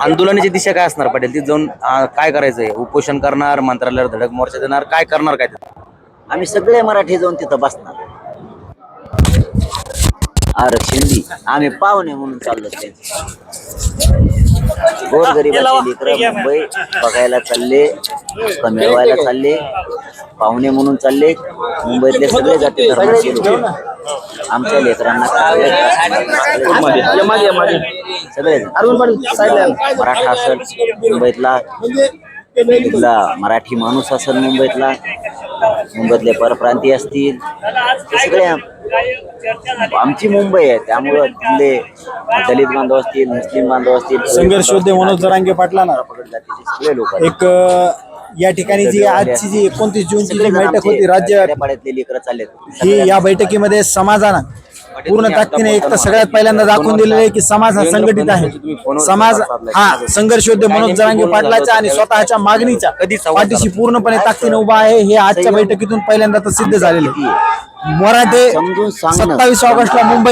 आंदोलनाची दिशा काय असणार पाटील? ती जाऊन काय करायचंय? उपोषण करणार, मंत्रालयावर धडक मोर्चा देणार, काय करणार काय? आम्ही सगळे मराठी जाऊन तिथं बसणार. आरक्षण दी आम्ही पाहुणे म्हणून चाललो. गोरगरिबाचे लेकरं मुंबई बघायला चालले, मिळवायला चालले, पाहुणे म्हणून चालले. मुंबईतले सगळे जाती धर्माचे लोक आमच्या लेकरांना सगळे मराठा असेल मुंबईतला, मराठी माणूस असेल मुंबईतले परप्रांतीय असतील, सगळे आमची मुंबई आहे. त्यामुळं तिथले दलित बांधव असतील, मुस्लिम बांधव असतील, संघर्ष योद्धे मनोज जरांगे पाटलांना सगळे लोक एक या ठिकाणी जी आजची जी 29 जूनची जी बैठक होती राज्य ही, या बैठकीमध्ये समाजानं पूर्ण ताकदीने एक तर सगळ्यात पहिल्यांदा दाखवून दिलेलं आहे की समाज हा संघटित आहे. समाज हा संघर्ष योद्धे मनोज जरांगे पाटलाच्या आणि स्वतःच्या मागणीच्या पाठीशी पूर्णपणे ताकदीने उभा आहे. हे आजच्या बैठकीतून पहिल्यांदा तर सिद्ध झालेले. मराठे 27 ऑगस्टला मुंबई